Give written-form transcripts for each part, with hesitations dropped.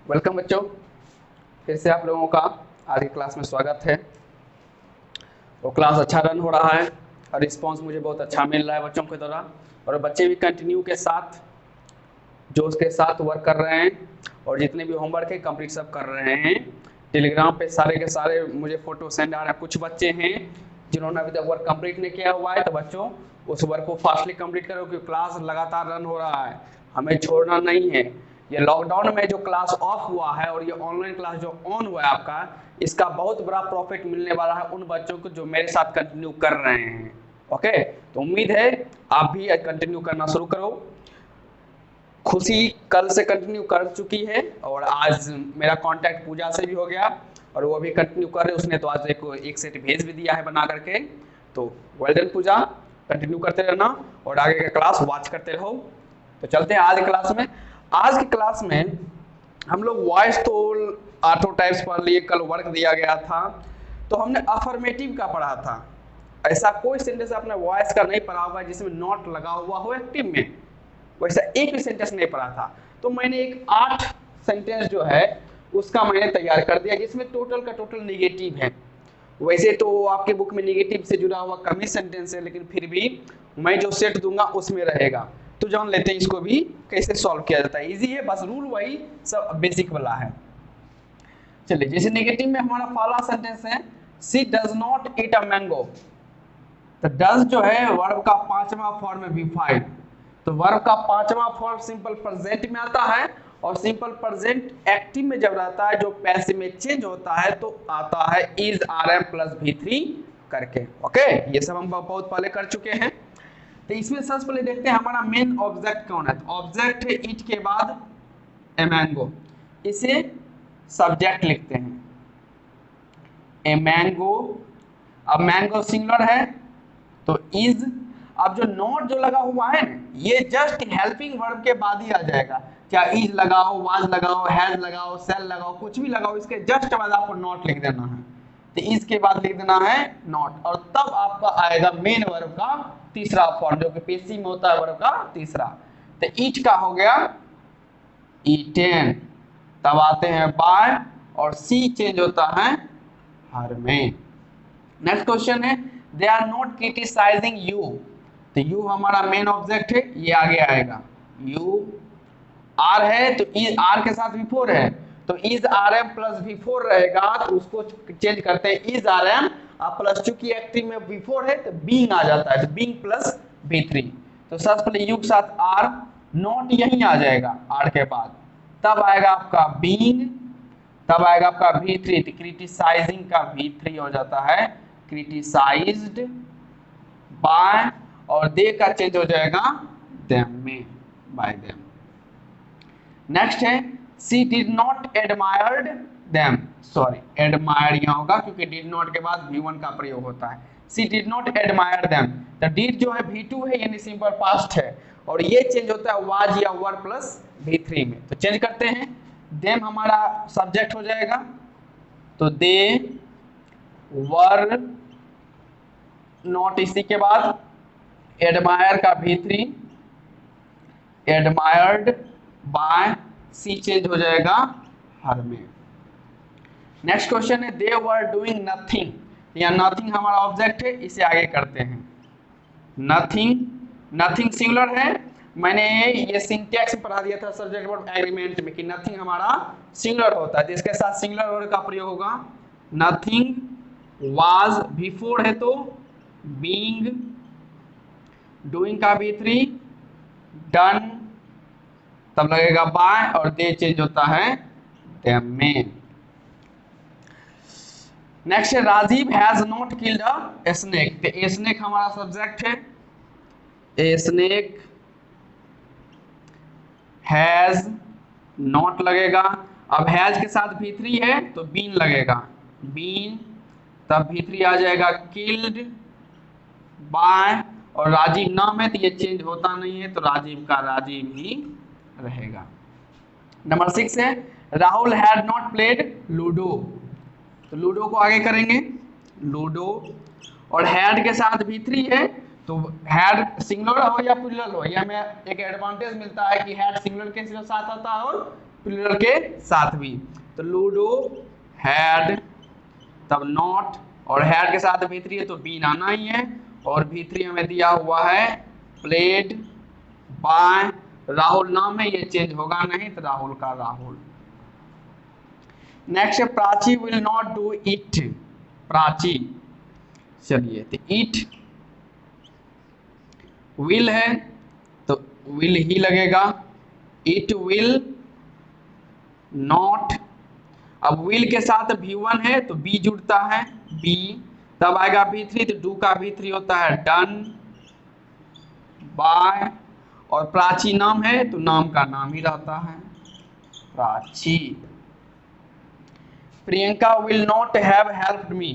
Welcome बच्चों, फिर से आप लोगों का आज की क्लास में स्वागत है। तो क्लास अच्छा रन हो रहा है और रिस्पांस मुझे बहुत अच्छा मिल रहा है बच्चों के द्वारा, और बच्चे भी कंटिन्यू के साथ जोश के साथ वर्क कर रहे हैं और जितने भी होमवर्क है कंप्लीट सब कर रहे हैं। टेलीग्राम पे सारे के सारे मुझे फोटो सेंड आ रहे हैं। कुछ बच्चे हैं जिन्होंने अभी तक वर्क कंप्लीट नहीं किया हुआ है, तो बच्चों उस वर्क को फास्टली कंप्लीट करो क्योंकि क्लास लगातार रन हो रहा है, हमें छोड़ना नहीं है। ये लॉकडाउन में जो क्लास ऑफ हुआ है और ये ऑनलाइन क्लास जो ऑन हुआ है आपका, इसका बहुत बड़ा प्रॉफिट मिलने वाला है उन बच्चों को जो मेरे साथ कंटिन्यू कर रहे हैं। ओके, तो उम्मीद है आप भी कंटिन्यू करना शुरू करो। खुशी कल से कंटिन्यू कर चुकी है और आज मेरा कांटेक्ट पूजा से भी हो गया और वो भी कंटिन्यू कर रहे, उसने तो आज एक सेट भेज भी दिया है बना करके। तो वेल डन पूजा, कंटिन्यू करते रहना और आगे का क्लास वॉच करते रहो। तो चलते हैं आज क्लास में। आज की क्लास में हम लोग वॉइस टोल ऑटो टाइप्स पढ़ लिए, कल वर्क दिया गया था तो हमने अफर्मेटिव का पढ़ा था। ऐसा कोई सेंटेंस आपने वॉइस का नहीं पढ़ा होगा जिसमें नॉट लगा हुआ हो एक्टिव में, वैसा एक भी सेंटेंस नहीं पढ़ा था। तो मैंने एक 8 सेंटेंस जो है उसका मैंने तैयार कर दिया जिसमें टोटल का टोटल निगेटिव है। वैसे तो आपके बुक में निगेटिव से जुड़ा हुआ कम ही सेंटेंस है, लेकिन फिर भी मैं जो सेट दूंगा उसमें रहेगा। तो जान लेते हैं इसको भी कैसे सॉल्व किया जाता है। इजी है, बस रूल वही सब बेसिक वाला है। चलिए, जैसे नेगेटिव में हमारा पहला सेंटेंस है she does not eat a mango. तो डज जो है वर्ब का 5वां फॉर्म है V5। तो वर्ब का 5वां फॉर्म सिंपल प्रेजेंट में आता है और सिंपल प्रेजेंट एक्टिव में जब रहता है जो पैसिव में चेंज होता है तो आता है इज RM प्लस V3 करके। ओके, ये सब हम बहुत पहले कर चुके हैं। तो इसमें सबसे पहले देखते हैं हमारा मेन ऑब्जेक्ट कौन है। तो ऑब्जेक्ट है ईट के बाद ए मैंगो, इसे सब्जेक्ट लिखते हैं ए मैंगो। अब मैंगो सिंगुलर है तो इज। अब जो नॉट जो लगा हुआ है ये जस्ट हेल्पिंग वर्ब के बाद ही आ जाएगा, क्या इज लगाओ, वाज लगाओ, हैज लगाओ, सेल लगाओ, कुछ भी लगाओ, इसके जस्ट बाद आपको नॉट लिख देना है। तो इज के बाद लिख देना है नॉट और तब आपका आएगा मेन वर्ब का तीसरा फॉर्म जो कि पेशी में होता है वर्ब का तीसरा। तो ईट का हो गया ईटेन, तब आते हैं बाय और सी चेंज होता है हर में। नेक्स्ट क्वेश्चन है they are not criticising you. तो यू हमारा मेन ऑब्जेक्ट है, ये आगे आएगा। यू आर है तो इज आर के साथ V4 है तो इज RM प्लस V4 रहेगा, तो उसको चेंज करते हैं इज RM अब प्लस, चूंकि एक्टिव में V4 है तो बीइंग आ जाता है, तो बीइंग प्लस V3। तो सबसे पहले यू के साथ आर, नॉट यहीं आ जाएगा आर के बाद, तब आएगा आपका बीइंग, तब आएगा आपका V3। तो क्रिटिसाइजिंग का V3 हो जाता है क्रिटिसाइज्ड बाय, और दे का चेंज हो जाएगा देम में, बाय देम। नेक्स्ट है she did not admired them. Sorry, admire यहां होगा क्योंकि डिड नॉट के बाद V1 का प्रयोग होता है। She did not admire them. तो डिड जो है V2 है यानी सिंपल पास्ट है और ये चेंज होता है वाज या वर प्लस V3 में। तो चेंज करते हैं, देम हमारा सब्जेक्ट हो जाएगा तो दे वर नॉट, इसी के बाद एडमायर का V3, एडमायर्ड बाय सी चेंज हो जाएगा हर में। नेक्स्ट क्वेश्चन है दे वर डूइंग नथिंग। या नथिंग हमारा ऑब्जेक्ट है, इसे आगे करते हैं। नथिंग, नथिंग सिंगुलर है, मैंने ये सिंटैक्स पढ़ा दिया था सब्जेक्ट वर्ब एग्रीमेंट में कि नथिंग हमारा सिंगुलर होता है, तो इसके साथ सिंगुलर वर्ब का प्रयोग होगा। नथिंग वाज V4 है तो बीइंग, डूइंग का V3, डन तब लगेगा बाय और दे चेंज होता है देम में। नेक्स्ट है Rajiv has not killed a snake. तो स्नेक हमारा सब्जेक्ट है, ए स्नेक हैज नॉट लगेगा। अब हैज के साथ V3 है तो बीन लगेगा, बीन तब V3 आ जाएगा किल्ड बाय, और राजीव नाम है तो ये चेंज होता नहीं है तो राजीव का राजीव ही रहेगा। नंबर 6 है Rahul had not played ludo. तो लूडो को आगे करेंगे लूडो, और हैड के साथ V3 है तो हैड सिंगुलर हो या प्लूरल हो, या हमें एक एडवांटेज मिलता है कि हैड सिंगुलर के साथ आता है और प्लूरल के साथ भी। तो लूडो हैड, तब नॉट, और हैड के साथ V3 है तो बीन आना ही है, और V3 हमें दिया हुआ है प्लेड बाय राहुल नाम है, ये चेंज होगा नहीं तो राहुल का राहुल। नेक्स्ट है Prachi will not do it. Prachi, चलिए तो इट विल है तो विल ही लगेगा, इट विल नॉट। अब विल के साथ V1 है तो बी जुड़ता है, बी, तब आएगा V3 तो डू का V3 होता है डन बाय, और प्राची नाम है तो नाम का नाम ही रहता है Prachi. Priyanka will not have helped me.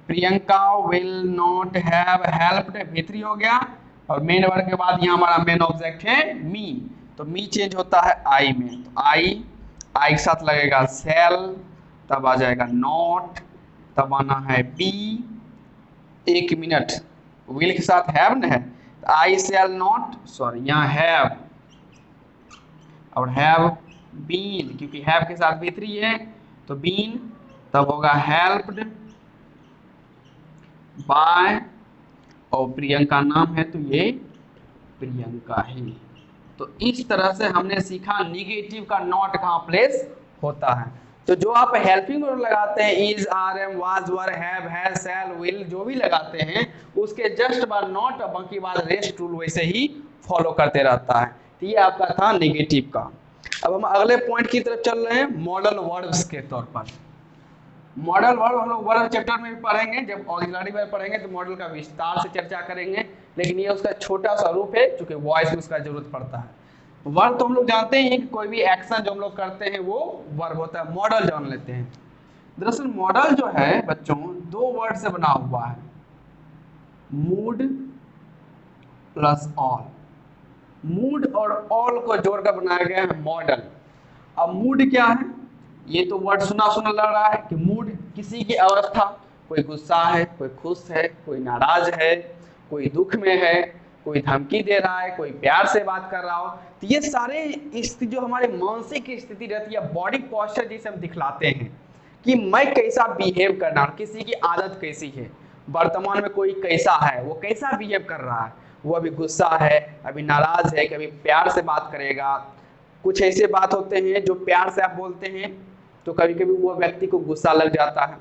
Priyanka will not have helped, V3 हो गया, और मेन वर्ब के बाद यहाँ हमारा मेन ऑब्जेक्ट है मी, तो मी चेंज होता है आई में, तो आई के साथ लगेगा सेल, तब आ जाएगा नॉट, तब आना है बी। एक मिनट, विल के साथ हैव न है, आई सेल नॉट, सॉरी यहाँ हैव, और हैव बीन, क्योंकि हैव के साथ V3 है तो बीन, तब होगा हेल्प्ड बाय, और प्रियंका नाम है तो ये प्रियंका ही। तो इस तरह से हमने सीखा निगेटिव का नॉट कहाँ प्लेस होता है। तो जो आप हेल्पिंग वर्ब लगाते हैं, is, are, am, was, were, have, has, shall, will, जो भी लगाते हैं उसके जस्ट बाद नॉट और बाकी बाद रेस्ट रूल वैसे ही फॉलो करते रहता है। तो ये आपका था नेगेटिव का। अब हम अगले पॉइंट की तरफ चल रहे हैं, मॉडल वर्ब्स के तौर पर। मॉडल वर्ब हम लोग वर्ब चैप्टर में भी पढ़ेंगे, जब ऑक्सिलरी वर्ब पढ़ेंगे तो मॉडल का विस्तार से चर्चा करेंगे, लेकिन ये उसका छोटा सा रूप है क्योंकि वॉइस में उसका जरूरत पड़ता है। वर्ब तो हम लोग जानते हैं कि कोई भी एक्शन जो हम लोग करते हैं वो वर्ब होता है। मॉडल जान लेते हैं। दरअसल मॉडल जो है बच्चों दो वर्ड से बना हुआ है, मूड प्लस ऑल। मूड और ऑल को जोड़कर बनाया गया है मॉडल। अब मूड क्या है, ये तो वर्ड सुना सुना लग रहा है कि मूड किसी की अवस्था, कोई गुस्सा है, कोई खुश है, कोई नाराज है, कोई दुख में है, कोई धमकी दे रहा है, कोई प्यार से बात कर रहा हो। तो ये सारे स्थिति जो हमारे मानसिक स्थिति रहती है, बॉडी पोस्चर जिसे हम दिखलाते हैं कि मैं कैसा बिहेव करना, किसी की आदत कैसी है, वर्तमान में कोई कैसा है, वो कैसा बिहेव कर रहा है, वो अभी गुस्सा है, अभी नाराज है, कभी प्यार से बात करेगा। कुछ ऐसे बात होते हैं जो प्यार से आप बोलते हैं तो कभी कभी वो व्यक्ति को गुस्सा लग जाता है।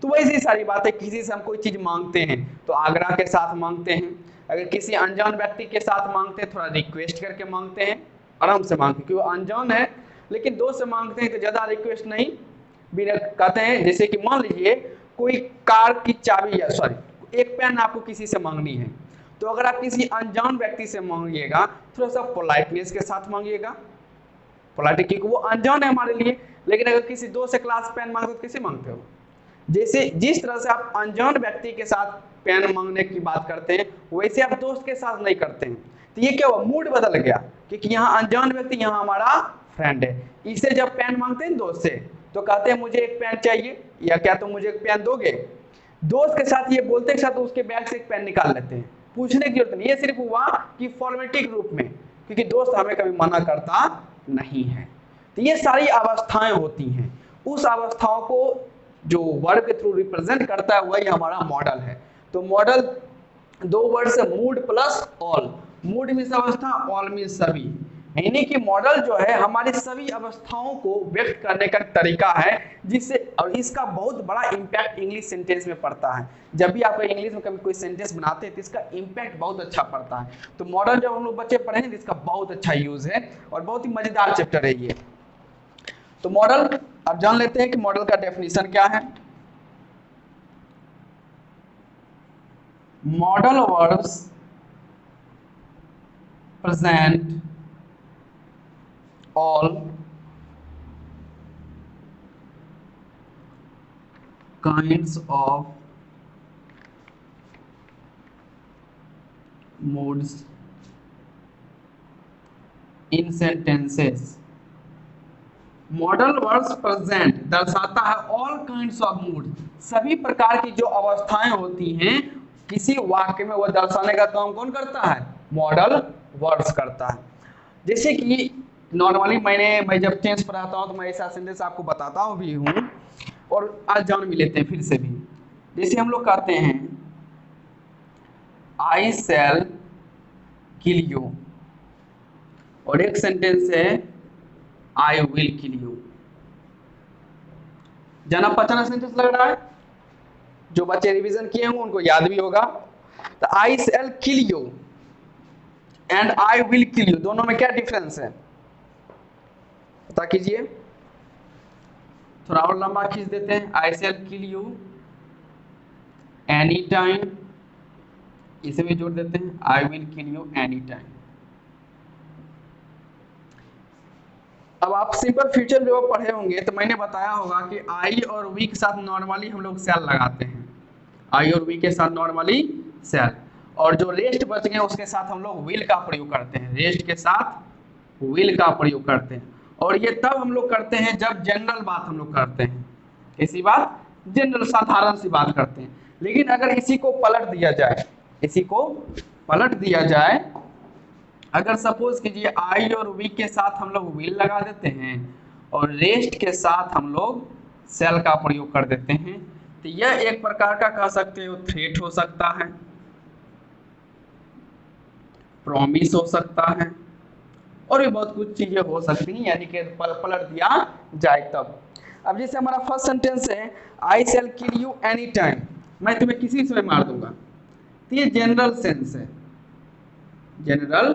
तो वैसी सारी बातें, किसी से हम कोई चीज मांगते हैं तो आग्रह के साथ मांगते हैं, अगर किसी अनजान व्यक्ति के साथ मांगते हैं थोड़ा रिक्वेस्ट करके मांगते हैं, आराम से मांगते हैं क्योंकि वो अनजान है, लेकिन दोस्त से मांगते हैं तो ज्यादा रिक्वेस्ट नहीं भी कहते हैं। जैसे कि मान लीजिए कोई कार की चाबी या सॉरी एक पेन आपको किसी से मांगनी है, तो अगर आप किसी अनजान व्यक्ति से मांगिएगा थोड़ा सा पोलाइटनेस के साथ मांगिएगा, पोलाइट क्योंकि वो अनजान है हमारे लिए। लेकिन अगर किसी दोस्त से क्लास पेन मांगते हो कैसे मांगते हो, जैसे जिस तरह से आप अनजान व्यक्ति के साथ पेन मांगने की बात करते हैं वैसे आप दोस्त के साथ नहीं करते हैं। तो ये क्या हुआ, मूड बदल गया, क्योंकि यहाँ अनजान व्यक्ति, यहाँ हमारा फ्रेंड है। इसे जब पेन मांगते हैं दोस्त से तो कहते हैं मुझे एक पेन चाहिए, या क्या तुम मुझे एक पेन दोगे। दोस्त के साथ ये बोलते के साथ उसके बैग से एक पेन निकाल लेते हैं, पूछने की जरूरत नहीं। ये सिर्फ हुआ कि फॉर्मेलिटी के रूप में, क्योंकि दोस्त हमें कभी मना करता नहीं है। तो ये सारी अवस्थाएं होती हैं, उस अवस्थाओं को जो वर्ड के थ्रू रिप्रेजेंट करता है वही हमारा मॉडल है। तो मॉडल दो वर्ड से mood plus all, mood means अवस्था, ऑल मीन्स सभी, यानी कि मॉडल जो है हमारी सभी अवस्थाओं को व्यक्त करने का तरीका है, जिससे और इसका बहुत बड़ा इंपैक्ट इंग्लिश सेंटेंस में पड़ता है। जब भी आप इंग्लिश में कभी कोई सेंटेंस बनाते हैं तो इसका इंपैक्ट बहुत अच्छा पड़ता है। तो मॉडल जब हम लोग बच्चे पढ़ेंगे तो इसका बहुत अच्छा यूज है और बहुत ही मजेदार चैप्टर है ये। तो मॉडल अब जान लेते हैं कि मॉडल का डेफिनेशन क्या है। Modal verbs present all kinds of moods in sentences। Modal verbs present दर्शाता है ऑल काइंड्स ऑफ मूड, सभी प्रकार की जो अवस्थाएं होती हैं किसी वाक्य में वह दर्शाने का काम कौन करता है? मॉडल वर्ड्स करता है। जैसे कि नॉर्मली मैं जब टेंस पढ़ाता हूँ तो मैं ऐसा सेंटेंस आपको बताता हूँ भी हूँ, और आज जान भी लेते हैं फिर से भी। जैसे हम लोग कहते हैं आई शैल किल यू, और एक सेंटेंस है आई विल किल यू। जाना पहचाना सेंटेंस लग रहा है? जो बच्चे रिवीजन किए होंगे उनको याद भी होगा। तो I shall kill you and I will kill you, दोनों में क्या डिफरेंस है पता कीजिए। थोड़ा और लंबा खींच देते हैं। आई shall kill you any time, इसे भी जोड़ देते हैं आई will kill you any time. अब आप सिंपल फ्यूचर जो पढ़े होंगे तो मैंने बताया होगा कि आई और वी के साथ नॉर्मली हम लोग शैल लगाते हैं, आई और वी के साथ नॉर्मली शैल, और जो रेस्ट बच गए उसके साथ हम लोग विल का प्रयोग करते हैं, रेस्ट के साथ विल का प्रयोग करते हैं। और ये तब हम लोग करते हैं जब जनरल बात हम लोग करते हैं, इसी बात जनरल साधारण सी बात करते हैं। लेकिन अगर इसी को पलट दिया जाए, इसी को पलट दिया जाए, अगर सपोज कीजिए आई और वी के साथ हम लोग विल लगा देते हैं और रेस्ट के साथ हम लोग शैल का प्रयोग कर देते हैं, तो यह एक प्रकार का कह सकते हो थ्रेट हो सकता है, प्रॉमिस हो सकता है, और भी बहुत कुछ चीजें हो सकती हैं, यानी कि पलट दिया जाए तब। अब जैसे हमारा फर्स्ट सेंटेंस है आई shall kill you any time, मैं तुम्हें किसी समय मार दूंगा, तो ये जनरल सेंस है, जनरल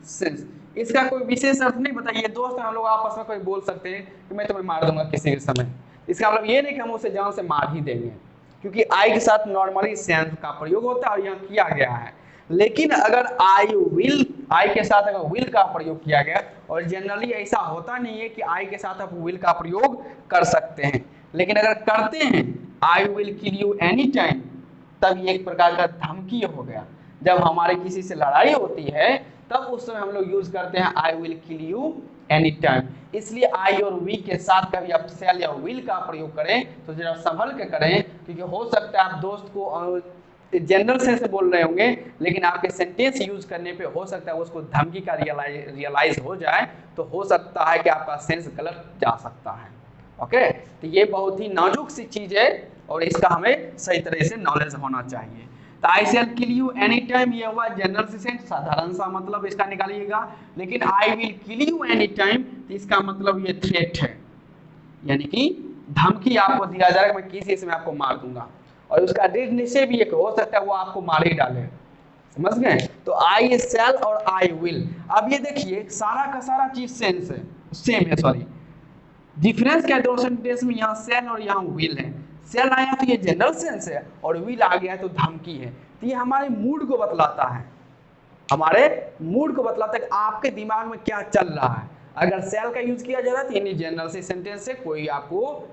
सेंस। इसका कोई विशेष अर्थ नहीं बताइए। दोस्त हम लोग आपस में कोई बोल सकते हैं कि मैं तुम्हें मार दूंगा किसी भी समय, इसका मतलब ये नहीं कि हम उसे जान से मार ही देंगे, क्योंकि आई के साथ नॉर्मली सेंस का प्रयोग होता है और यहाँ किया गया है। लेकिन अगर आई के साथ अगर विल का प्रयोग किया गया, और जनरली ऐसा होता नहीं है कि आई के साथ आप विल का प्रयोग कर सकते हैं, लेकिन अगर करते हैं आई will kill you any time, तब ये एक प्रकार का धमकी हो गया। जब हमारे किसी से लड़ाई होती है तब उस समय हम लोग यूज करते हैं आई will kill you any time. इसलिए आई और वी के साथ कभी आप शैल या विल का प्रयोग करें तो जरा संभल के करें, क्योंकि हो सकता है आप दोस्त को जनरल सेंस से बोल रहे होंगे, लेकिन आपके सेंटेंस यूज करने पे हो सकता है उसको धमकी का रियलाइज हो जाए, तो हो सकता है कि आपका सेंस गलत जा सकता है। ओके, तो ये बहुत ही नाजुक सी चीज है और इसका हमें सही तरह से नॉलेज होना चाहिए। तो I shall kill you any time, ये हुआ जनरल सेंस, साधारण सा मतलब इसका निकालिएगा। लेकिन आई will kill you any time, तो इसका मतलब ये थ्रेट है, यानी कि धमकी आपको दिया जाएगा मैं किसी समय आपको मार दूंगा, और उसका दृढ़ निश्चय भी एक हो सकता है वो आपको मार ही डाले। समझ गए? तो आई शैल और आई विल। अब ये देखिए सारा का सारा चीज सेंस है, सेम है, सॉरी डिफरेंस क्या है दो सेंटेंस में, यहाँ शैल और यहाँ विल है। शैल आया तो ये जनरल सेंस है और विल आ गया तो धमकी है। तो ये हमारे मूड को बतलाता है, हमारे मूड को बतलाता है कि आपके दिमाग में क्या चल रहा है। अगर शैल का यूज किया जा रहा है तो यानी जनरल से सेंटेंस से कोई आपको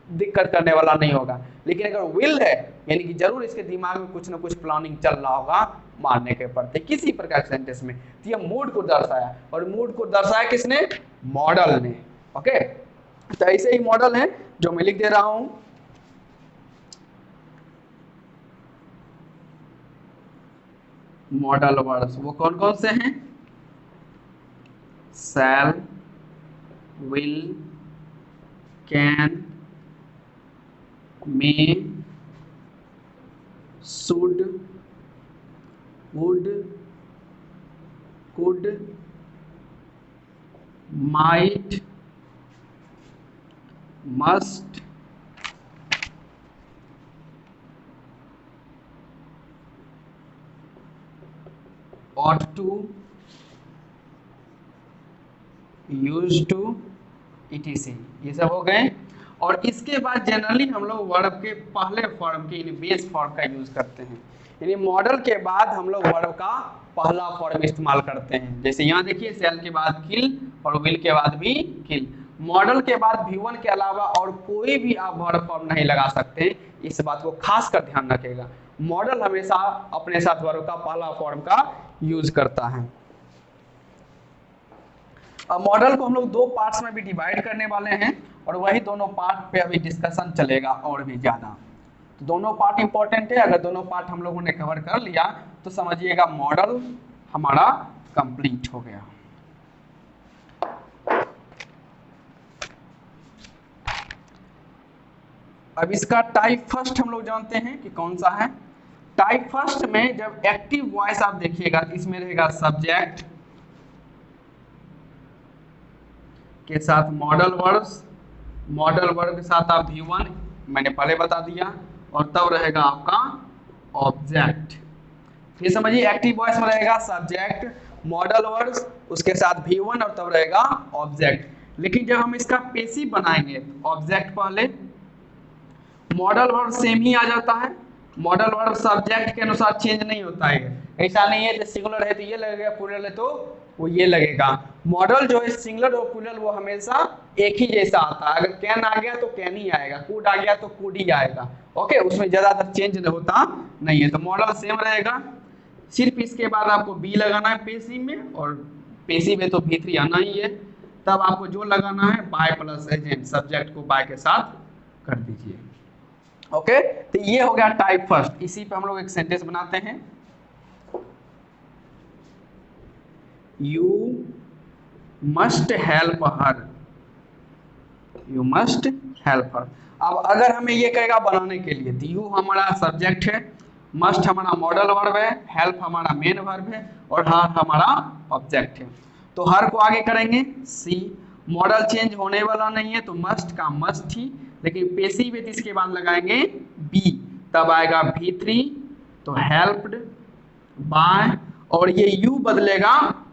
दिक्कत करने वाला नहीं होगा। लेकिन अगर विल है यानी कि जरूर इसके दिमाग में कुछ ना कुछ प्लानिंग चल रहा होगा मारने के प्रति किसी प्रकार के सेंटेंस में। तो ये मूड को दर्शाया, और मूड को दर्शाया किसने? मॉडल ने। ओके, तो ऐसे ही मॉडल है जो मैं लिख दे रहा हूं। मॉडल वर्ड्स वो कौन कौन से हैं? Shall, will, can, may, should, would, could, might, must, ought to, used to, etc. ये सब हो गए। और इसके बाद जनरली हम लोग वर्ब के पहले फॉर्म के यानी बेस फॉर्म का यूज करते हैं, यानी मॉडल के बाद हम लोग वर्ब का पहला फॉर्म इस्तेमाल करते हैं। जैसे यहाँ देखिए शैल के बाद किल और विल के बाद भी किल। मॉडल के बाद V1 के अलावा और कोई भी आप वर्ब फॉर्म नहीं लगा सकते, इस बात को खास कर ध्यान रखिएगा। मॉडल हमेशा अपने साथ वर्ब का पहला फॉर्म का यूज करता है। अब मॉडल को हम लोग दो पार्ट्स में भी डिवाइड करने वाले हैं और वही दोनों पार्ट पे अभी डिस्कशन चलेगा और भी ज्यादा। तो दोनों पार्ट इंपॉर्टेंट है। अगर दोनों पार्ट हम लोगों ने कवर कर लिया तो समझिएगा मॉडल हमारा कंप्लीट हो गया। अब इसका टाइप फर्स्ट हम लोग जानते हैं कि कौन सा है। टाइप फर्स्ट में जब एक्टिव वॉइस आप देखिएगा तो इसमें रहेगा सब्जेक्ट के साथ मॉडल वर्ब्स, मॉडल वर्ब के साथ आप V1 मैंने पहले बता दिया, और तब रहेगा आपका ऑब्जेक्ट। ये समझिए एक्टिव वॉइस में रहेगा सब्जेक्ट, मॉडल वर्ब्स, उसके साथ V1 और तब रहेगा ऑब्जेक्ट। लेकिन जब हम इसका पैसिव बनाएंगे ऑब्जेक्ट पहले, मॉडल वर्ब सेम ही आ जाता है। मॉडल वर्ब सब्जेक्ट के अनुसार चेंज नहीं होता है। ऐसा नहीं है कि सिंगुलर है तो ये लगेगा, प्लूरल है तो वो ये लगेगा। मॉडल जो है सिंगुलर और प्लूरल वो हमेशा एक ही जैसा आता है। अगर कैन आ गया तो कैन ही आएगा, कुड आ गया तो कुड ही आएगा। ओके, उसमें ज्यादातर चेंज होता नहीं है। तो मॉडल सेम रहेगा, सिर्फ इसके बाद आपको बी लगाना है पैसिव में, और पैसिव है तो V3 आना ही है। तब आपको जो लगाना है बाय प्लस एजेंट, सब्जेक्ट को बाय के साथ कर दीजिए। ओके, तो ये हो गया टाइप फर्स्ट। इसी पे हम लोग एक सेंटेंस बनाते हैं, you must help her, you must help her. अब अगर हमें ये कहेगा बनाने के लिए, तो यू हमारा सब्जेक्ट है, मस्ट हमारा मॉडल वर्ब है, हेल्प हमारा मेन वर्ब है, और हर हमारा ऑब्जेक्ट है। तो हर को आगे करेंगे सी, मॉडल चेंज होने वाला नहीं है तो मस्ट का मस्ट ही, लेकिन पैसिव है तो इसके बाद लगाएंगे बी, तब आएगा V3, तो हेल्प्ड बाय, और ये यू बदलेगा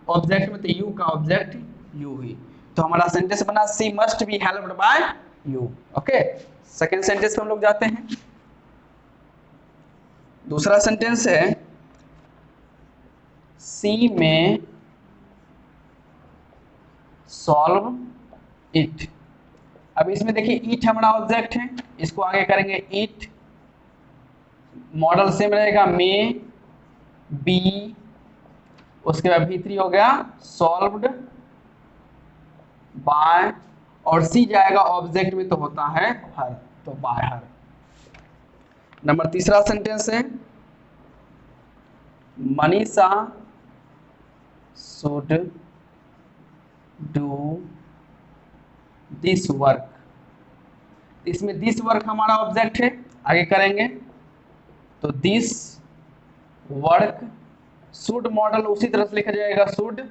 ऑब्जेक्ट में, तो यू का ऑब्जेक्ट यू ही। तो हमारा सेंटेंस बना she must be helped by you. Okay, second sentence पे हम लोग जाते हैं। दूसरा सेंटेंस है सी में सॉल्व इट। अब इसमें देखिए इट हमारा ऑब्जेक्ट है, इसको आगे करेंगे इट, मॉडल सेम रहेगा मे बी, उसके बाद V3 हो गया सॉल्व्ड बाय, और सी जाएगा ऑब्जेक्ट में तो होता है हर, तो बाय हर। नंबर तीसरा सेंटेंस है Manisha should do this work. इसमें दिस वर्क हमारा ऑब्जेक्ट है, आगे करेंगे तो दिस वर्क, शुड मॉडल उसी तरह से लिखा जाएगा शुड,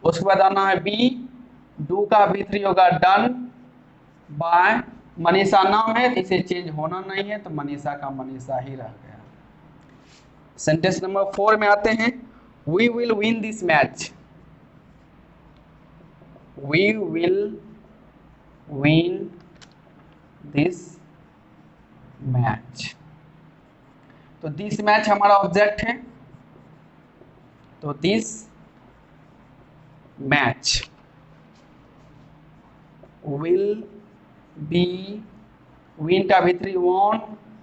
उसके बाद आना है बी, डू का V3 होगा डन बाय, मनीषा नाम है इसे चेंज होना नहीं है तो मनीषा का मनीषा ही रह गया। सेंटेंस नंबर 4 में आते हैं, we will win this match, we will win this match. तो दिस मैच हमारा ऑब्जेक्ट है, तो this match will be, win का V3 वॉन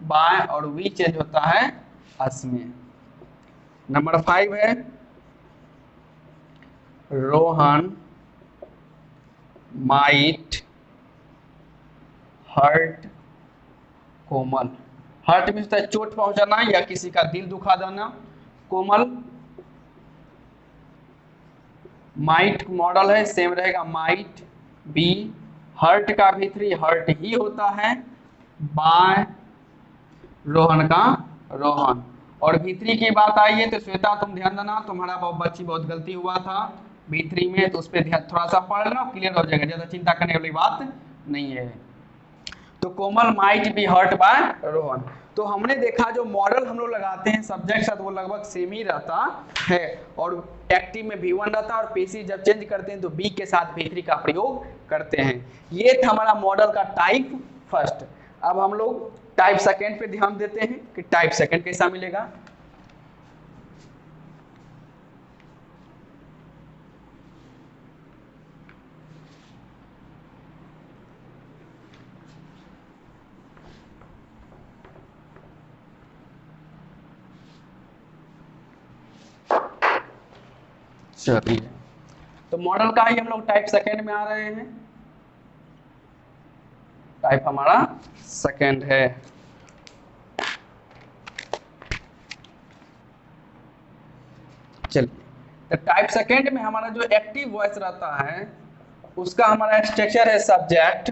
बाय, और वी चेंज होता है अस में। नंबर 5 है Rohan might hurt Komal. Hurt means चोट पहुंचाना या किसी का दिल दुखा देना। कोमल माइट मॉडल है, सेम रहेगा माइट बी, हर्ट का V3 हर्ट ही होता है बाय, रोहन का रोहन। और V3 की बात आई है तो श्वेता तुम ध्यान देना, तुम्हारा बच्ची बहुत गलती हुआ था V3 में, तो उस पर थोड़ा सा पढ़ लेना, क्लियर हो जाएगा, ज्यादा चिंता करने वाली बात नहीं है। तो Komal might be hurt by Rohan. तो हमने देखा जो मॉडल हम लोग लगाते हैं सब्जेक्ट साथ वो लगभग सेम ही रहता है, और एक्टिव में V1 रहता है, और पैसिव जब चेंज करते हैं तो बी के साथ V3 का प्रयोग करते हैं। ये था हमारा मॉडल का टाइप फर्स्ट। अब हम लोग टाइप सेकेंड पे ध्यान देते हैं कि टाइप सेकेंड कैसा मिलेगा। चलिए, तो मॉडल का ही हम लोग टाइप सेकेंड में आ रहे हैं। टाइप हमारा सेकेंड है, तो टाइप सेकेंड में हमारा जो एक्टिव वॉइस रहता है उसका हमारा स्ट्रक्चर है सब्जेक्ट,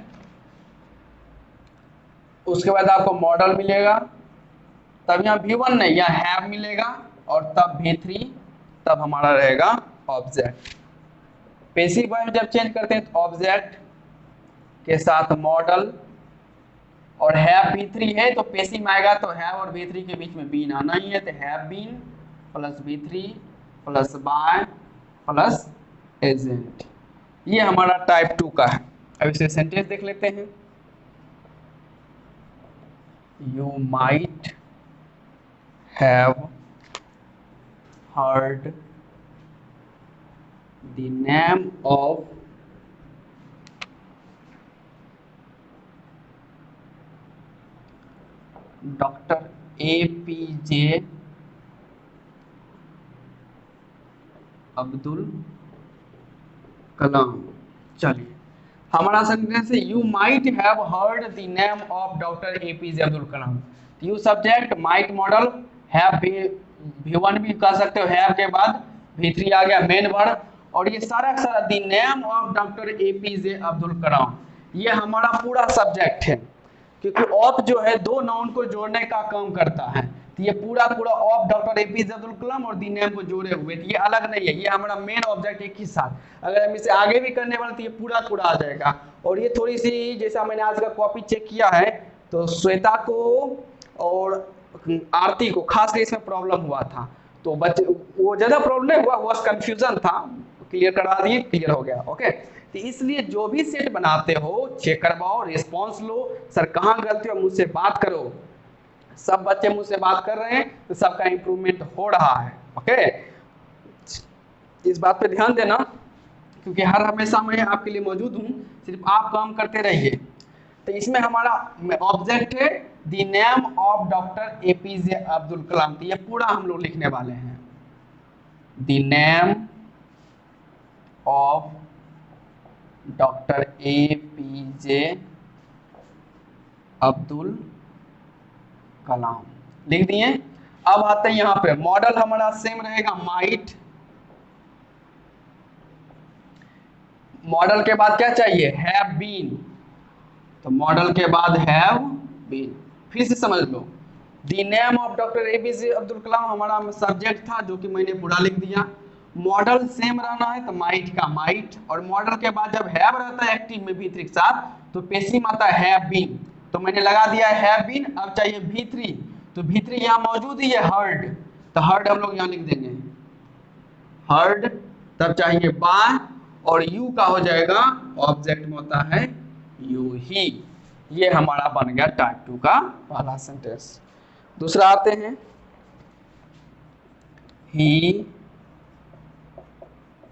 उसके बाद आपको मॉडल मिलेगा, तब यहाँ V1 नहीं, यहाँ हैव मिलेगा, और तब V3, तब हमारा रहेगा ऑब्जेक्ट। पैसिव वॉइस जब चेंज करते हैं तो ऑब्जेक्ट के साथ मॉडल, और हैव V3 है तो पैसिव में आएगा तो हैव और V3 के बीच में बीन आना ही है, तो have been plus V3 plus by plus agent. ये हमारा टाइप 2 का है। अब इसे सेंटेंस देख लेते हैं। You might have heard the name of doctor APJ Abdul Kalam. चलिए हमारा सेंटेंस है you might have heard the name of doctor APJ Abdul Kalam. You subject, might modal, have V1 भी कह सकते हो, हैव के बाद V3 आ गया मेन वर्ड, और ये सारा सारा the name of doctor APJ Abdul Kalam, ये हमारा पूरा सब्जेक्ट है, क्योंकि ऑफ जो है दो नाउन को जोड़ने का काम करता है, तो ये पूरा पूरा ऑफ डॉक्टर APJ अब्दुल कलाम और दी नेम को जोड़े हुए, तो ये अलग नहीं है, ये हमारा मेन ऑब्जेक्ट एक ही साथ। अगर हम इसे आगे भी करने वाले तो ये पूरा पूरा आ जाएगा। और ये थोड़ी सी, जैसा मैंने आज का कॉपी चेक किया है, तो श्वेता को और आरती को खासकर इसमें प्रॉब्लम हुआ था, तो बच्चे वो ज्यादा प्रॉब्लम नहीं हुआ, वो कंफ्यूजन था, क्लियर करवा दिए, क्लियर हो गया। ओके, तो इसलिए जो भी सेट बनाते हो चेक करवाओ, रिस्पॉन्स लो, सर कहाँ गलती हो मुझसे बात करो। सब बच्चे मुझसे बात कर रहे हैं तो सबका इंप्रूवमेंट हो रहा है। ओके, इस बात पे ध्यान देना, क्योंकि हर हमेशा मैं आपके लिए मौजूद हूँ, सिर्फ आप काम करते रहिए। तो इसमें हमारा ऑब्जेक्ट है the name of doctor APJ Abdul Kalam, तो ये पूरा हम लोग लिखने वाले हैं, the name of doctor APJ Abdul Kalam लिख दिए। अब आते हैं यहाँ पे, मॉडल हमारा सेम रहेगा माइट, मॉडल के बाद क्या चाहिए, हैव बीन, तो मॉडल के बाद हैव बीन। फिर से समझ लो, the name of doctor APJ Abdul Kalam हमारा सब्जेक्ट था, जो कि मैंने पूरा लिख दिया। मॉडल सेम रहना है तो माइट का माइट, और मॉडल के बाद जब हैव रहता है एक्टिव में V3 के साथ, तो पैसिव आता है हैव बीन, तो मैंने लगा दिया हैव बीन। अब चाहिए V3, तो V3 यहाँ मौजूद ही है हर्ड, तो हर्ड हम लोग यहाँ लिख देंगे हर्ड। तब चाहिए बाय, और यू का हो जाएगा, ऑब्जेक्ट में होता है यू ही। ये हमारा बन गया टाइप 2 का पहला सेंटेंस। दूसरा आते हैं, ही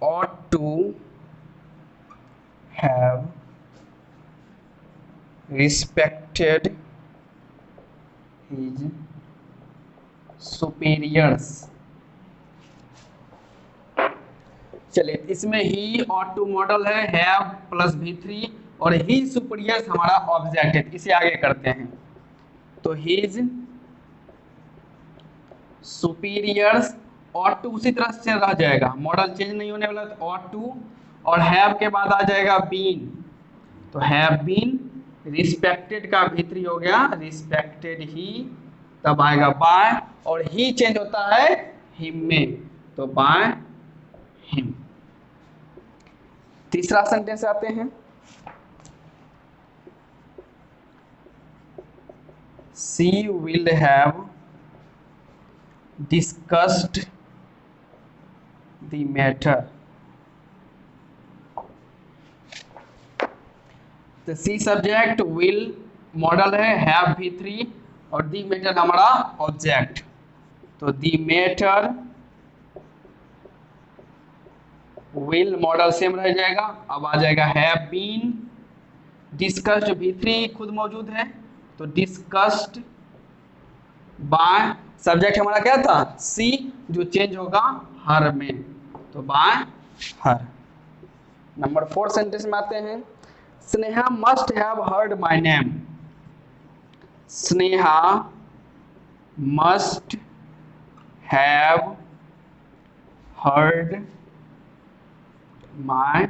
ought to have respected his superiors। चलिए, इसमें ही ought to मॉडल है, have प्लस V3, और ही सुपीरियर्स हमारा ऑब्जेक्ट है। इसे आगे करते हैं, तो his superiors ought to उसी तरह से रह जाएगा, मॉडल चेंज नहीं होने वाला, तो ought to, और हैव के बाद आ जाएगा बीन, तो हैव बीन, रिस्पेक्टेड का V3 हो गया रिस्पेक्टेड ही, तब आएगा बाय, और ही चेंज होता है हिम में, तो बाय हिम। तीसरा सेंटेंस आते हैं, she will have discussed the matter। तो सी सब्जेक्ट, विल मॉडल है, हैव V3, और दी मैटर हमारा ऑब्जेक्ट, तो the matter will model same रह जाएगा। अब आ जाएगा हैव बीन, डिस्कस्ड V3 खुद मौजूद है, तो डिस्कस्ड बाय, सब्जेक्ट हमारा क्या था सी, जो चेंज होगा हर में, तो बाय हर। नंबर 4 सेंटेंस में आते हैं, Sneha must have heard my name. Sneha must have heard my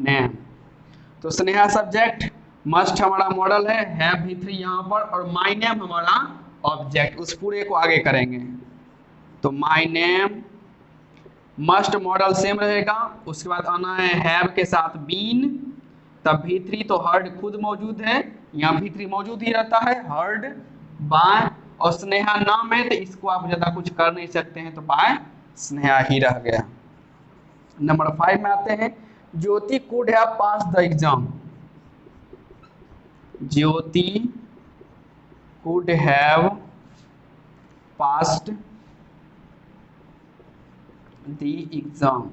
name। तो स्नेहा सब्जेक्ट, मस्ट हमारा मॉडल है, हैव V3 यहाँ पर, और माय नेम हमारा ऑब्जेक्ट। उस पूरे को आगे करेंगे तो my name, must model same रहेगा। उसके बाद आना है हैव के साथ बीन, तब V3 तो हर्ड खुद मौजूद है, यहाँ V3 मौजूद ही रहता है, हर्ड बाय, और स्नेहा नाम है तो इसको आप ज्यादा कुछ कर नहीं सकते हैं तो बाय स्नेहा ही रह गया। नंबर 5 में आते हैं, Jyoti could have pass the exam. Jyoti could have passed the exam.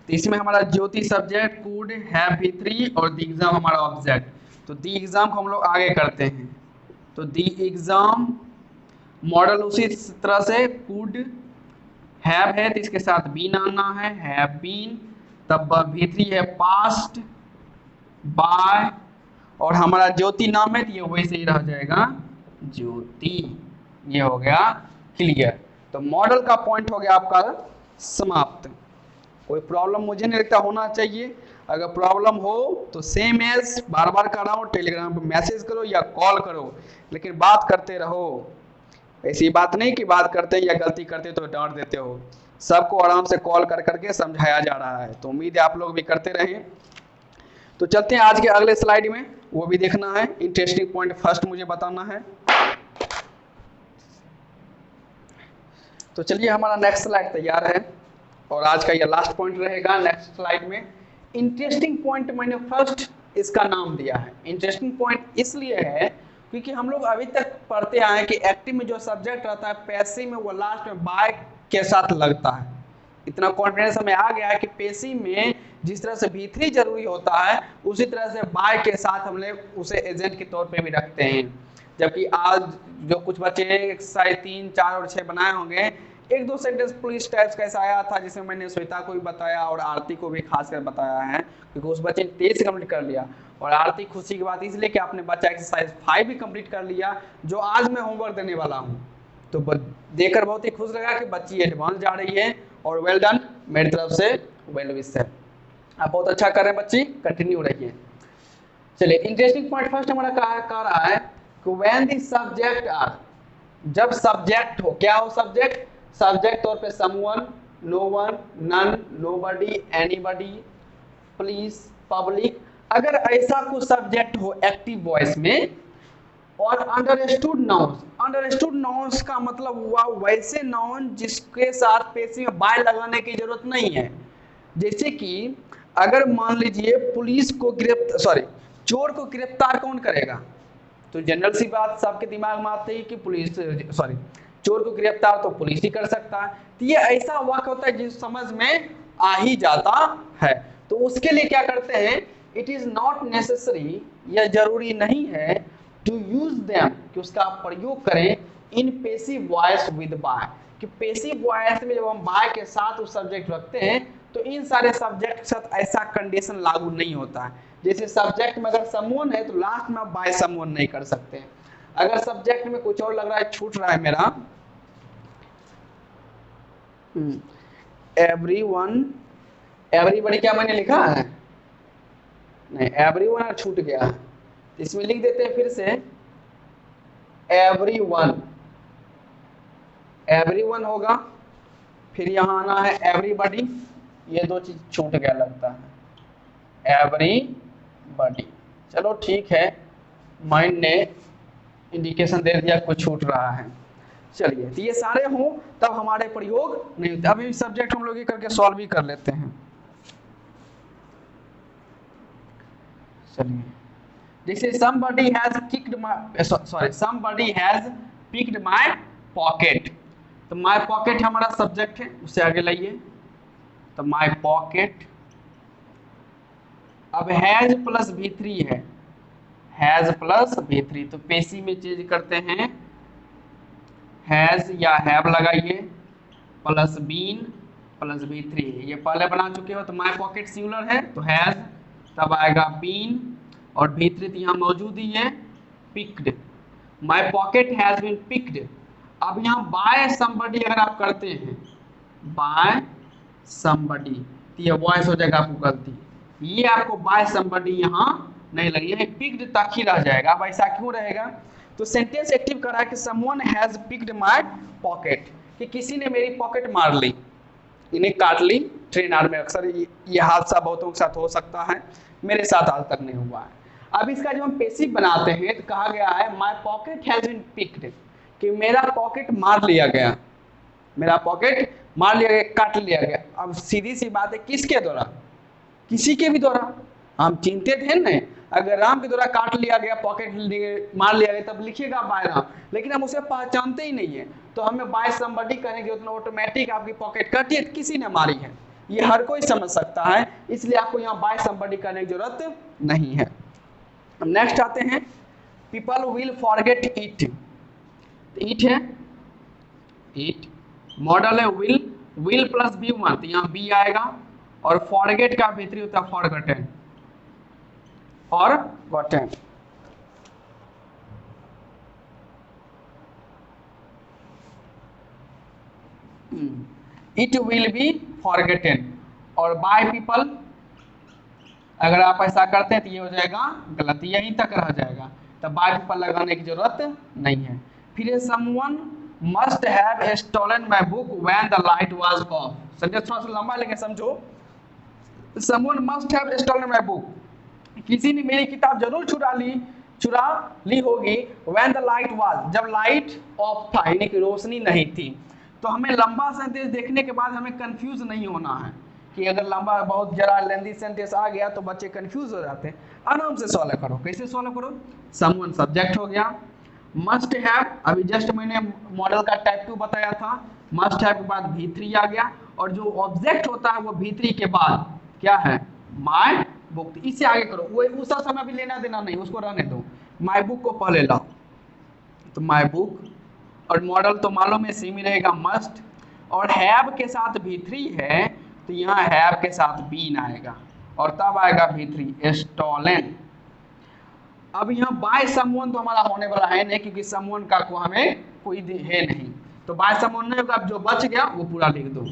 तो इसमें हमारा Jyoti subject, could have V3 और द एग्जाम हमारा ऑब्जेक्ट। तो द एग्जाम को हम लोग आगे करते हैं, तो द एग्जाम मॉडल उसी तरह से, कुड हैव है तो इसके साथ बीन आना है, हैव बीन, तब V3 है पास्ट बाय, और हमारा ज्योति नाम है तो ये वैसे ही रह जाएगा ज्योति। ये हो गया क्लियर। तो मॉडल का पॉइंट हो गया आपका समाप्त। कोई प्रॉब्लम मुझे नहीं लगता होना चाहिए, अगर प्रॉब्लम हो तो सेम एज बार बार कर रहा हूँ, टेलीग्राम पे मैसेज करो या कॉल करो, लेकिन बात करते रहो। ऐसी बात नहीं कि बात करते या गलती करते तो डांट देते हो, सबको आराम से कॉल कर करके समझाया जा रहा है। तो उम्मीद है आप लोग भी करते रहें। तो चलते हैं आज के अगले स्लाइड में, वो भी देखना है, इंटरेस्टिंग पॉइंट फर्स्ट मुझे बताना है। तो चलिए हमारा नेक्स्ट स्लाइड तैयार है और आज का ये लास्ट पॉइंट रहेगा नेक्स्ट स्लाइड में। इंटरेस्टिंग पॉइंट मैंने फर्स्ट इसका नाम दिया है। इंटरेस्टिंग पॉइंट इसलिए है क्योंकि हम लोग अभी तक पढ़ते आए हैं कि एक्टिव में जो सब्जेक्ट रहता है पैसिव में वो लास्ट में बाय के साथ लगता है। इतना कॉन्फिडेंस हमें आ गया है कि पैसिव में जिस तरह से V3 जरूरी होता है उसी तरह से बाय के साथ हम लोग उसे एजेंट के तौर पे भी रखते हैं। जबकि आज जो कुछ बच्चे एक्सरसाइज 3, 4 और 6 बनाए होंगे, एक दो सेंटेंस पुलिस टाइप्स कैसा आया था जिसमें मैंने श्वेता को भी बताया और आरती को भी खासकर बताया है, क्योंकि उस बच्चे ने 23 कंप्लीट कर लिया। और आरती खुशी की बात इसलिए कि आपने बच्चा एक्सरसाइज 5 भी कंप्लीट कर लिया, जो आज मैं होमवर्क देने वाला हूँ। तो देखकर बहुत ही खुश लगा कि बच्ची एडवांस जा रही है, और वेल डन मेरी तरफ से, वेल विश है। आप बहुत अच्छा कर रहे हैं बच्ची, कंटिन्यू रहिए। चलिए इंटरेस्टिंग पॉइंट फर्स्ट हमारा कह रहा है कि व्हेन द सब्जेक्ट आर, जब सब्जेक्ट हो, क्या हो सब्जेक्ट? सब्जेक्ट तौर पे someone, no one, none, nobody, anybody, please, public, अगर ऐसा कुछ सब्जेक्ट हो एक्टिव वॉइस में, और अंडरस्टूड नाउन्स। अंडरस्टूड नाउन्स का मतलब हुआ वैसे नाउन जिसके साथ पैसिव में बाय लगाने की जरूरत नहीं है। जैसे कि अगर मान लीजिए पुलिस को चोर को गिरफ्तार कौन करेगा, तो जनरल सी बात सबके दिमाग में आती है कि चोर को गिरफ्तार तो पुलिस ही कर सकता है। तो ये ऐसा वाक्य होता है जिस समझ में आ ही जाता है। तो उसके लिए क्या करते हैं, इट इज नॉट नेसेसरी, यह जरूरी नहीं है, टू यूज देम, कि उसका प्रयोग करें in passive voice with by, कि पैसिव वॉइस में जब हम बाय के साथ उस सब्जेक्ट रखते हैं तो इन सारे सब्जेक्ट के साथ ऐसा कंडीशन लागू नहीं होता है। जैसे सब्जेक्ट में अगर समवन है तो लास्ट में आप बाय समवन नहीं कर सकते। अगर सब्जेक्ट में कुछ और लग रहा है, छूट रहा है मेरा, एवरीवन, एवरीबॉडी क्या मैंने लिखा है? नहीं, एवरीवन छूट गया है, इसमें लिख देते हैं फिर से एवरीवन। एवरीवन होगा, फिर यहां आना है एवरीबॉडी, ये दो चीज छूट गया लगता है, एवरीबॉडी। चलो ठीक है, माइंड ने इंडिकेशन दे दिया कुछ छूट रहा है। चलिए, तो ये सारे हों तब हमारे प्रयोग नहीं होते। अभी सब्जेक्ट हम लोग ये करके सॉल्व भी कर लेते हैं। चलिए, जैसे somebody has picked my pocket, तो my pocket हमारा सब्जेक्ट है, उससे आगे लाइए, तो my pocket, अब has प्लस V3 है, has प्लस V3, तो पेशी में चेंज करते हैं, has या have लगाइए, प्लस बीन प्लस V3, ये पहले बना चुके हो। तो my pocket सिंगुलर है तो has, तब आएगा बीन, और V3 यहाँ मौजूद ही है, picked, my pocket has been picked. अब यहाँ बाय समबडी अगर आप करते हैं बाय समबडी, तो ये वॉइस हो जाएगा आपको गलती, ये आपको बाय समबडी यहाँ नहीं लगी, ये पिक्ड तक ही रह जाएगा। अब ऐसा क्यों रहेगा, तो सेंटेंस एक्टिव कर रहा है कि someone has picked my pocket, कि किसी ने मेरी पॉकेट मार ली, इन्हें काट ली ट्रेन आर में। अक्सर ये हादसा बहुतों के साथ हो सकता है, मेरे साथ आज तक नहीं हुआ है। अब इसका जब हम पेसिव बनाते हैं तो कहा गया है my pocket has been picked, कि मेरा पॉकेट मार लिया गया, मेरा पॉकेट मार लिया गया, काट लिया गया। अब सीधी सी बात है, किसके द्वारा, किसी के भी द्वारा, हम चिंतित हैं ना, अगर राम के द्वारा काट लिया गया, पॉकेट मार लिया गया, तब लिखिएगा बाय राम, लेकिन हम उसे पहचानते ही नहीं है, तो हमें बाय समबडी करेंगे, उतना ऑटोमेटिक आपकी पॉकेट कटी है, किसी ने मारी है, ये हर कोई समझ सकता है, इसलिए आपको यहाँ बाय समबडी करने की जरूरत नहीं है। नेक्स्ट आते हैं, people will forget it, it है, इट मॉडल है विल प्लस बी वन, तो यहाँ बी आएगा, और फॉरगेट का भीतरी होता है forgotten, forgotten. It will be forgotten, और बाय पीपल अगर आप ऐसा करते हैं तो ये हो जाएगा गलत, यहीं तक रह जाएगा, तब बाय पीपल लगाने की जरूरत नहीं है। फिर someone must have stolen my book when the light was off, sentence थोड़ा सा लंबा लेके समझो। Someone must have stolen my book, किसी ने मेरी किताब जरूर चुरा ली होगी, व्हेन द लाइट वाज, जब लाइट ऑफ था, यानी कि रोशनी नहीं थी। तो हमें लंबा सेंटेंस देखने के बाद हमें कंफ्यूज नहीं होना है, कि अगर लंबा बहुत जरा लेंदी सेंटेंस आ गया तो बच्चे कंफ्यूज हो जाते हैं। आराम से सॉल्व करो, कैसे सॉल्व करो, समवन सब्जेक्ट हो गया, मस्ट हैव, अभी जस्ट मैंने मॉडल का टाइप 2 बताया था, मस्ट हैव के बाद V3 आ गया, और जो ऑब्जेक्ट होता है वो V3 के बाद क्या है, माय बुक। इससे आगे करो, वो उस समय भी लेना देना नहीं, उसको रहने दो, माय बुक को पहले लाओ, तो माय बुक, और मॉडल तो मालूम है सेम ही रहेगा मस्ट, और हैव के साथ V3 है, तो यहाँ हैव के साथ बीन आएगा, और तब आएगा V3 स्टोलन। अब यहाँ बाय समवन तो हमारा होने वाला है नहीं, क्योंकि समवन का को हमें कोई है नहीं, तो बाय समवन नहीं होगा, जो बच गया वो पूरा लिख दो,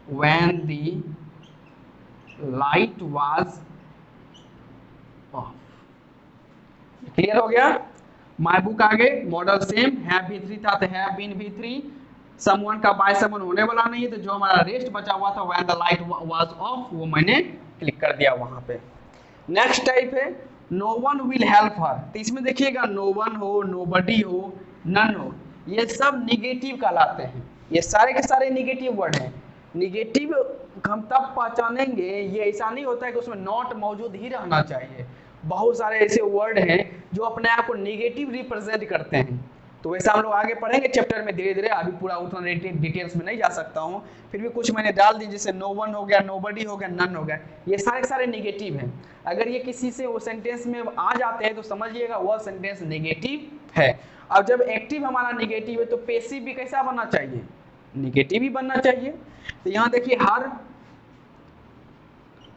when the light was of. Clear हो गया, माय बुक आगे, मॉडल सेम, हैव V3 था तो हैव बीन V3, समवन का बाय समवन होने वाला नहीं है, तो जो हमारा रेस्ट बचा हुआ था when the light was off, वो मैंने क्लिक कर दिया वहां पे। नेक्स्ट टाइप है no one will help her, तो इसमें देखिएगा नो वन हो, नोबडी हो, नन हो, ये सब निगेटिव कहलाते हैं, ये सारे के सारे निगेटिव वर्ड हैं। निगेटिव हम तब पहचानेंगे, ये ऐसा नहीं होता है कि उसमें नॉट मौजूद ही रहना चाहिए, बहुत सारे ऐसे वर्ड हैं जो अपने आप को निगेटिव रिप्रेजेंट करते हैं, तो वैसा हम लोग आगे पढ़ेंगे चैप्टर में धीरे धीरे, अभी पूरा उतना डिटेल्स में नहीं जा सकता हूँ, फिर भी कुछ मैंने डाल दी, जैसे नो वन हो गया, नोबडी हो गया, नन हो गया, ये सारे सारे निगेटिव हैं। अगर ये किसी से वो सेंटेंस में आ जाते हैं तो समझिएगा वह सेंटेंस निगेटिव है। अब जब एक्टिव हमारा निगेटिव है तो पेसिव भी कैसा बनना चाहिए, निगेटिव ही बनना चाहिए। तो यहाँ देखिए हर,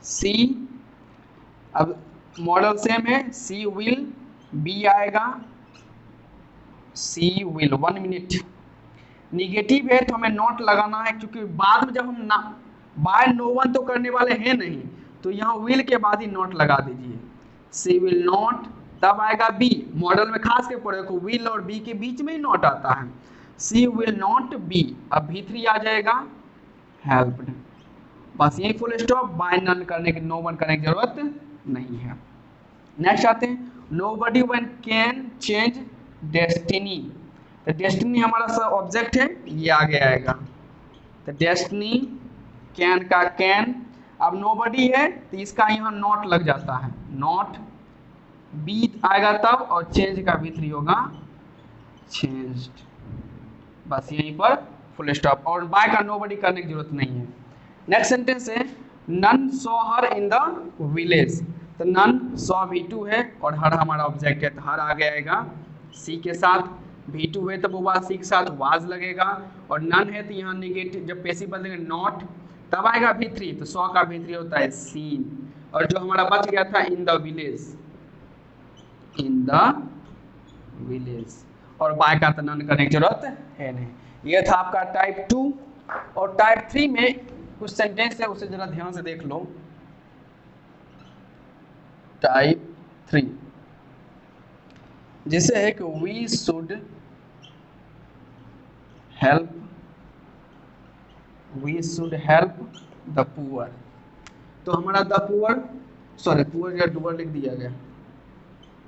सी, अब मॉडल सेम है, सी विल, बी आएगा, सी विल, 1 मिनट। निगेटिव है तो हमें नॉट लगाना है, क्योंकि बाद में जब हम ना बाय नो वन तो करने वाले हैं नहीं, तो यहाँ विल के बाद ही नॉट लगा दीजिए, सी विल नॉट, तब आएगा बी, मॉडल में खास के पढ़े को विल और बी के बीच में ही नॉट आता है, सी विल नॉट बी, अब V3 आ जाएगा हेल्प्ड, बस यही फुल स्टॉप, बाय नन करने की, नो वन करने की जरूरत नहीं है। नेक्स्ट आते हैं nobody one can change destiny, तो डेस्टिनी हमारा सब ऑब्जेक्ट है, ये आगे आएगा, तो डेस्टिनी, कैन का कैन, अब नोबडी है तो इसका यहाँ नॉट लग जाता है, नॉट, बी आएगा तब, और चेंज का V3 होगा चेंज्ड, बस यहीं पर फुल स्टॉप, और बाय का नोबडी करने की जरूरत नहीं है। नेक्स्ट सेंटेंस है none saw her in the village, तो नन सॉ V2 है, और हर हमारा ऑब्जेक्ट है, तो हर आगे आएगा सी के साथ, V2 है तो वो बात सी के साथ वाज लगेगा, और नन है तो यहाँ निगेटिव, जब पैसिव बदलेंगे नॉट, तब आएगा V3, तो सॉ का V3 होता है सीन, और जो हमारा बच गया था इन the village, in the village, और बाय का तो नन करने की जरूरत है नहीं। ये था आपका टाइप 2 और टाइप 3 में कुछ सेंटेंस है, उसे जरा ध्यान से देख लो। टाइप 3 जैसे है कि we should help the poor. तो हमारा द पुअर, सॉरी पुअर या डुअर लिख दिया गया,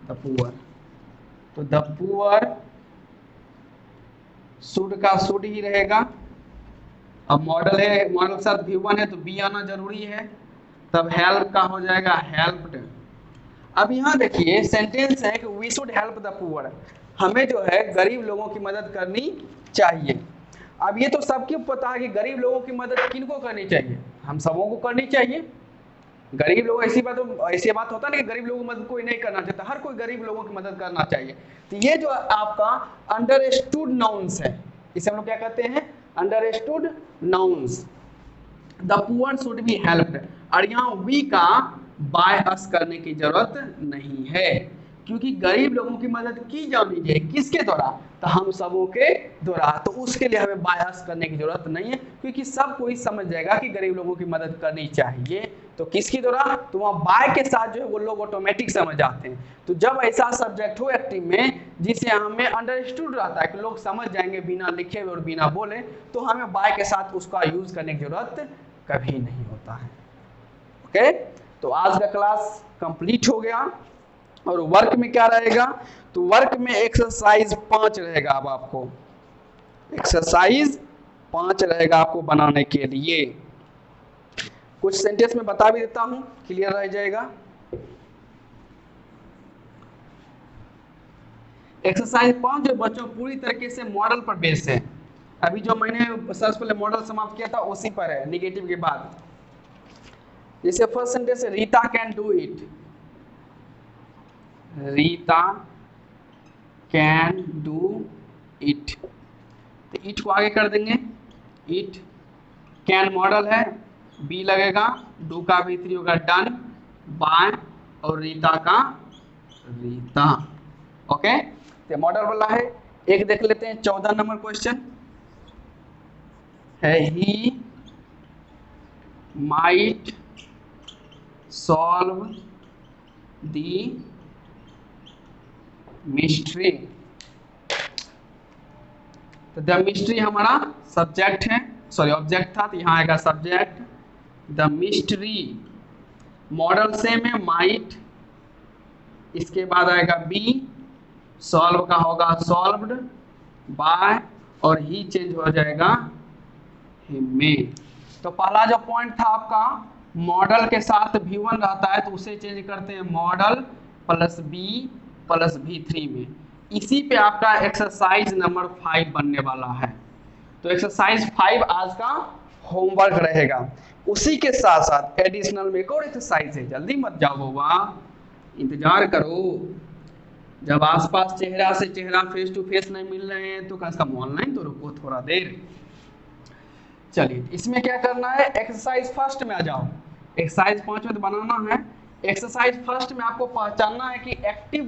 द पुअर। तो द पुअर शुड का शुड ही रहेगा। अब मॉडल है, मॉडल के साथ V1 है तो बी आना जरूरी है, तब हेल्प का हो जाएगा हेल्प्ड। अब यहाँ देखिए सेंटेंस है कि we should help the poor, हमें जो है गरीब लोगों की मदद करनी चाहिए। अब ये तो सबको पता है कि गरीब लोगों की मदद किनको करनी चाहिए, हम सबों को करनी चाहिए। गरीब लोग, ऐसी बात होता नहीं कि गरीब लोगों की मदद कोई नहीं करना चाहता, हर कोई गरीब लोगों की मदद करना चाहिए। तो ये जो आपका अंडरस्टूड नाउन्स है, इसे हम लोग क्या कहते हैं, understood nouns. The poor should be helped, और यहाँ वी का बाय अस करने की जरूरत नहीं है, क्योंकि गरीब लोगों की मदद की जानी चाहिए, किसके द्वारा, तो हम सबों के द्वारा। तो उसके लिए हमें बायस करने की जरूरत नहीं है, क्योंकि सब कोई समझ जाएगा कि गरीब लोगों की मदद करनी चाहिए। तो किसके द्वारा, तो वहाँ बाय के साथ जो है वो लोग ऑटोमेटिक समझ जाते हैं। तो जब ऐसा सब्जेक्ट हो एक्टिव में जिसे हमें अंडरस्टूड रहता है कि लोग समझ जाएंगे बिना लिखे और बिना बोले, तो हमें बाय के साथ उसका यूज करने की जरूरत कभी नहीं होता है। ओके, तो आज का क्लास कंप्लीट हो गया। और वर्क में क्या रहेगा, तो वर्क में एक्सरसाइज 5 रहेगा। अब आपको एक्सरसाइज 5 रहेगा आपको बनाने के लिए। कुछ सेंटेंस में बता भी देता हूं, क्लियर रह जाएगा। एक्सरसाइज 5 जो बच्चों पूरी तरीके से मॉडल पर बेस्ड है। अभी जो मैंने सबसे पहले मॉडल समाप्त किया था उसी पर है, निगेटिव के बाद। जैसे फर्स्ट सेंटेंस है Rita can do it, Rita can do it, तो इट को आगे कर देंगे, इट। कैन मॉडल है, बी लगेगा, डू का V3 होगा डन, बाय, और रीता का रीता। ओके, तो मॉडल वाला है। एक देख लेते हैं 14 नंबर क्वेश्चन है, he might solve the mystery. तो द मिस्ट्री हमारा सब्जेक्ट है, सॉरी ऑब्जेक्ट था, तो यहाँ आएगा subject the mystery. Model same है माइट, इसके बाद आएगा बी, सॉल्व का होगा सॉल्व्ड, बाय, और ही चेंज हो जाएगा हिम में। तो पहला जो पॉइंट था आपका, मॉडल के साथ V1 रहता है तो उसे चेंज करते हैं model plus B plus V3 में। इसी पे आपका एक्सरसाइज नंबर 5 बनने वाला है। तो एक्सरसाइज 5 आज का होमवर्क रहेगा। उसी के साथ साथ एडिशनल में एक और एक्सरसाइज है, जल्दी मत जाओ बाबा, इंतजार करो। जब आसपास चेहरा से चेहरा फेस टू फेस नहीं मिल रहे हैं तो कम से कम ऑनलाइन तो रुको थोड़ा देर। चलिए, इसमें क्या करना है, एक्सरसाइज फर्स्ट में आ जाओ। एक्सरसाइज 5 में तो बनाना है। एक्सरसाइज फर्स्ट में आपको पहचानना है कि एक्टिव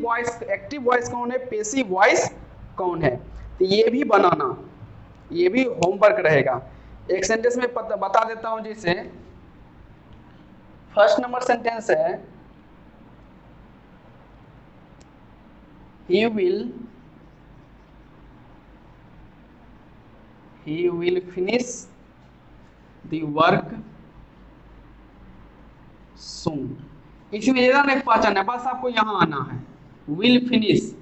वॉइस कौन है, पैसिव वॉइस कौन है, तो ये भी बनाना, ये भी होमवर्क रहेगा। एक सेंटेंस में बता देता हूं, जैसे फर्स्ट नंबर सेंटेंस है, he will finish the work soon। इसमें ज्यादा नहीं पहचानना, बस आपको यहाँ आना है। will finish,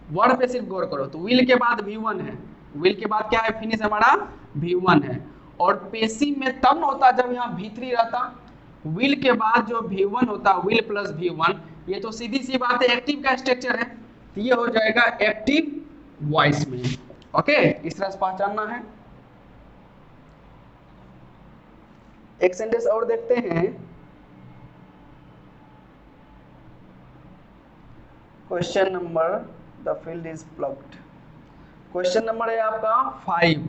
वर्ड पे सिर्फ गौर करो। तो will के बाद V1 है, will के बाद क्या है, फिनिश हमारा V1 है। और पेसिव में तब न होता जब यहाँ V3 रहता। will के बाद जो V1 होता, will प्लस V1, ये तो सीधी सी बात है एक्टिव का स्ट्रक्चर है, तो ये हो जाएगा एक्टिव वॉइस में। ओके, इस तरह से पहचानना है। एक सेंटेंस और देखते हैं, question number, the field is plugged. Question number है आपका 5,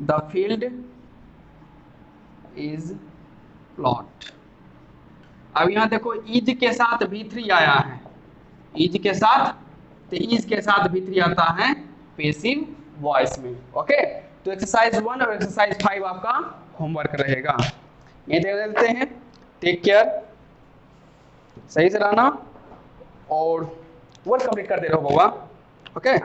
द फील्ड इज प्लॉट। अब यहाँ देखो इज के साथ V3 आया है, इज के साथ, तो इज के साथ V3 आता है पेसिव वॉइस में। ओके, तो एक्सरसाइज 1 और एक्सरसाइज 5 आपका होमवर्क रहेगा। ये दे देते हैं। टेक केयर, सही से रहना और वर्क कंप्लीट कर दे रहे हो बाबा। ओके।